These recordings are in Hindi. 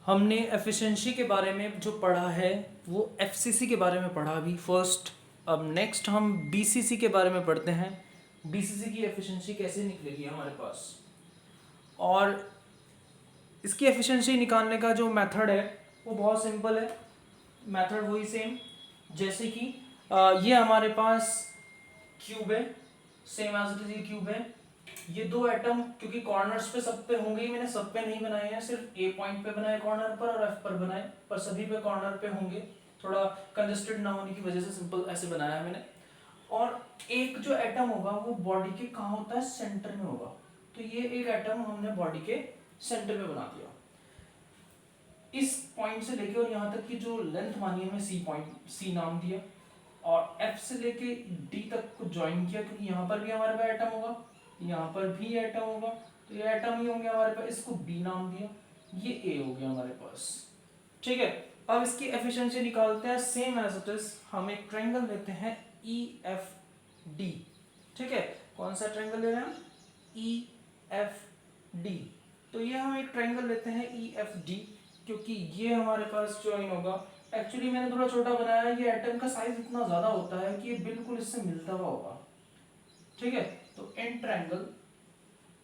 हमने एफिशिएंसी के बारे में जो पढ़ा है वो एफसीसी के बारे में पढ़ा अभी फर्स्ट। अब नेक्स्ट हम बीसीसी के बारे में पढ़ते हैं। बीसीसी की एफिशिएंसी कैसे निकलेगी हमारे पास, और इसकी एफिशिएंसी निकालने का जो मेथड है वो बहुत सिंपल है। मेथड वही सेम, जैसे कि ये हमारे पास क्यूब है, सेम एज इट इज ये क्यूब है। ये दो एटम क्योंकि कॉर्नर्स पे सब पे होंगे ही, मैंने सब पे नहीं बनाए हैं, सिर्फ ए पॉइंट पे बनाए कॉर्नर पर और एफ पर बनाए, पर सभी पे कॉर्नर पे होंगे, थोड़ा कंजेस्टेड ना होने की वजह से सिंपल ऐसे बनाया है मैंने। और एक जो एटम होगा वो बॉडी के कहाँ होता है, सेंटर में होगा। तो ये एक एटम हमने बॉडी के सेंटर में बना दिया। इस पॉइंट से लेके और यहाँ तक की जो लेंथ मानी है मैं सी पॉइंट, सी नाम दिया, और एफ से लेके डी तक को ज्वाइन किया, क्योंकि यहाँ पर भी हमारे पास एटम होगा, यहाँ पर भी एटम होगा, तो ये एटम ही होंगे हमारे पास, इसको बी नाम दिया, ये ए हो गया हमारे पास। ठीक है, अब इसकी एफिशिएंसी निकालते हैं सेम एज इट इज। हम एक ट्रायंगल लेते हैं ई एफ डी। ठीक है, कौन सा ट्रायंगल ले रहे हैं हम, ई एफ डी। तो ये हम एक ट्रायंगल लेते हैं ई एफ डी, क्योंकि ये हमारे पास ज्वाइन होगा। एक्चुअली मैंने थोड़ा छोटा बनाया है, ये एटम का साइज इतना ज्यादा होता है कि ये बिल्कुल इससे मिलता हुआ होगा। ठीक है, तो in triangle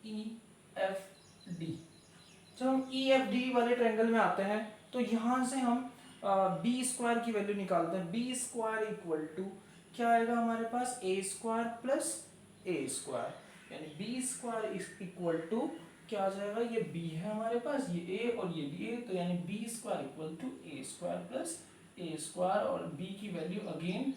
E F D, जब हम ई एफ डी वाले ट्रायंगल में आते हैं तो यहां से हम बी स्क्वायर की वैल्यू निकालते हैं। बी स्क्वायर इक्वल टू क्या आएगा हमारे पास, A square plus A square, यानी बी स्क्वायर इक्वल टू क्या आ जाएगा, ये b है हमारे पास, ये a और ये भी a, तो यानी B square equal to A square plus A square, और b की वैल्यू अगेन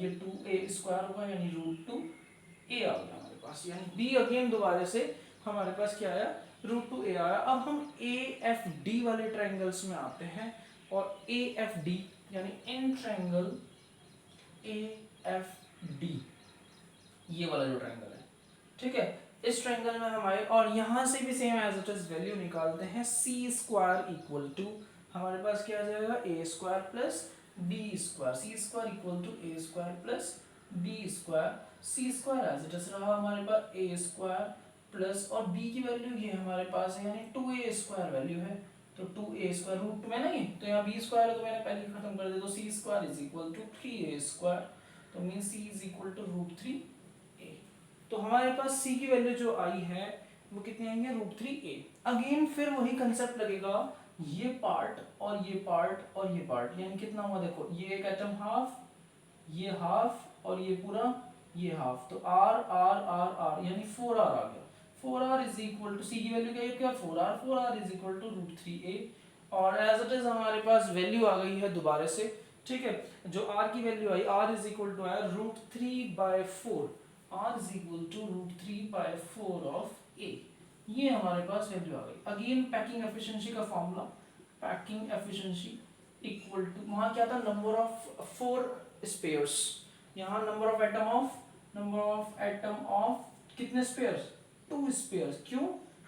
ये 2a स्क्वायर होगा, यानी √2a आ गया हमारे पास, यानी b अगेन दोबारा से हमारे पास क्या आया, √2a आया। अब हम ए एफ डी वाले ट्रायंगल्स में आते हैं, और ए एफ डी यानी in triangle A F D, ये वाला जो ट्रायंगल है, ठीक है, इस ट्रायंगल में हम आए और यहां से भी same as it is value निकालते हैं। सी स्क्वायर इक्वल टू हमारे पास क्या आ जाएगा, A square plus B square, C square equal to A square plus B square. C square as it is रहा हमारे पास ए स्क्वायर प्लस, और बी की वैल्यू ये हमारे पास है, यानी 2a स्क्वायर वैल्यू है, तो 2a स्क्वायर रूट में नहीं, तो यहाँ बी स्क्वायर है तो मैंने पहले ही खत्म कर दिया, तो C square is equal to 3a square, तो mean C is equal to √3a। तो हमारे पास c की वैल्यू जो आई है वो कितनी आएंगे, √3a। अगेन फिर वही कंसेप्ट लगेगा, ये पार्ट और ये पार्ट और ये पार्ट, यानी कितना हुआ देखो, ये एक एटम हाफ, ये हाफ और ये पूरा ये हाफ, तो r r r r यानी 4r आ गया। 4r इज इक्वल टू, सी की वैल्यू क्या है, क्या 4r, 4r is equal to √3a, और एज इट इज हमारे पास वैल्यू आ गई है दोबारा से। ठीक है, जो r की वैल्यू आई, r इज इक्वल टू आया √3/4, r is equal to √3/4 of a, ये हमारे पास वैल्यू आ गई। अगेन पैकिंग एफिशिएंसी का formula, packing efficiency equal to, वहां क्या था, नंबर ऑफ 4 स्पेयर्स, यहाँ नंबर ऑफ एटम ऑफ कितने स्पेयर्स, 2 स्पेयर्स। क्यों,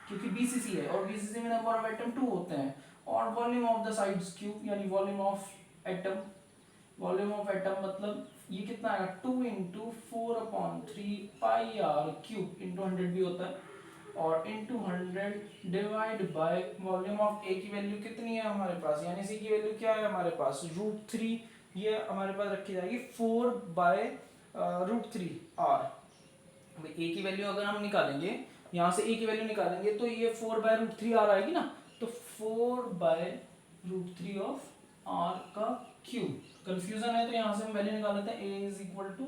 क्योंकि बीसीसी है और बीसीसी में नंबर ऑफ एटम 2 होते हैं, और volume of the sides cube, यानी volume of atom, volume of atom मतलब ये कितना आएगा, 2 × 4/3 पाई आर क्यूब इंटू 100 भी होता है, और into 100 divide by volume of A की वैल्यू कितनी है हमारे पास, यानी सी की वैल्यू क्या है हमारे पास, √3, ये हमारे पास रखी जाएगी 4/√3r। ए की वैल्यू अगर हम निकालेंगे, यहाँ से ए की वैल्यू निकालेंगे तो ये 4/√3r आएगी ना, तो 4/√3 ऑफ r का क्यूब। कंफ्यूजन है तो यहाँ से हम वैल्यू निकाल लेते हैं, a is equal to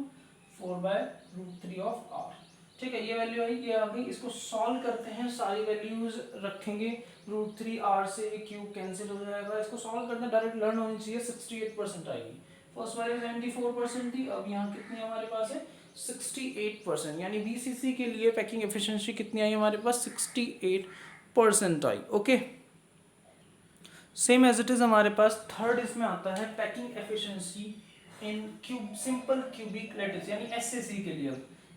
4/√3 of r। ठीक है, ये वैल्यू आई, ये आ गई। इसको सॉल्व करते हैं, सारी वैल्यूज रखेंगे, √3r से क्यूब कैंसिल हो जाएगा, इसको सॉल्व करते हैं, डायरेक्ट लर्न होनी चाहिए। 68% आएगी, फर्स्ट वाले 74% थी, अब यहाँ कितनी हमारे पास है, 68%, यानी बीसीसी के लिए पैकिंग एफिशिएंसी कितनी आई हमारे पास, 68% आई। Okay, same as it is हमारे पास थर्ड इसमें आता है packing efficiency in cube, simple cubic lattice, यानी एससीसी के लिए।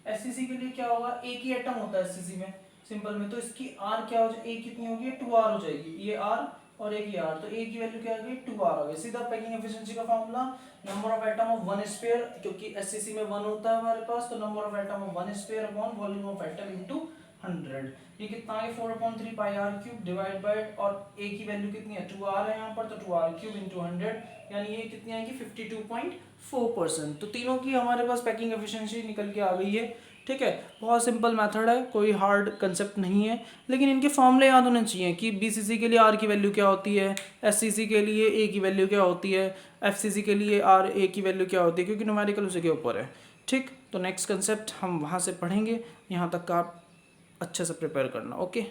एससीसी के लिए क्या होगा, एक ही एटम होता है एससीसी में, सिंपल में, तो इसकी आर क्या हो जाएगी, ए कितनी होगी, 2r हो जाएगी, ये आर और एक ही आर, तो ए की वैल्यू क्या आ गई, 2r आ गई। सीधा पैकिंग एफिशिएंसी का formula, number of atom of 1 sphere, क्योंकि एससीसी में 1 होता है हमारे पास, तो number of atom of 1 sphere upon volume of atom into 100। ये कितना है 4/3 pi R cube divide by, और ए की वैल्यू कितनी है 2r है यहाँ पर, तो 2r क्यूब इंटू 100, यानी ये कितनी आएगी 52.4%। तो तीनों की हमारे पास पैकिंग एफिशिएंसी निकल के आ गई है। ठीक है, बहुत सिंपल मेथड है, कोई हार्ड कंसेप्ट नहीं है, लेकिन इनके फॉर्मूले याद होने चाहिए कि बीसीसी के लिए आर की वैल्यू क्या होती है, एससीसी के लिए ए की वैल्यू क्या होती है, एफसीसी के लिए आर ए की वैल्यू क्या होती है, क्योंकि न्यूमेरिकल उसी के ऊपर है। ठीक, तो नेक्स्ट कंसेप्ट हम वहाँ से पढ़ेंगे, यहाँ तक का आप अच्छे से प्रिपेयर करना। ओके।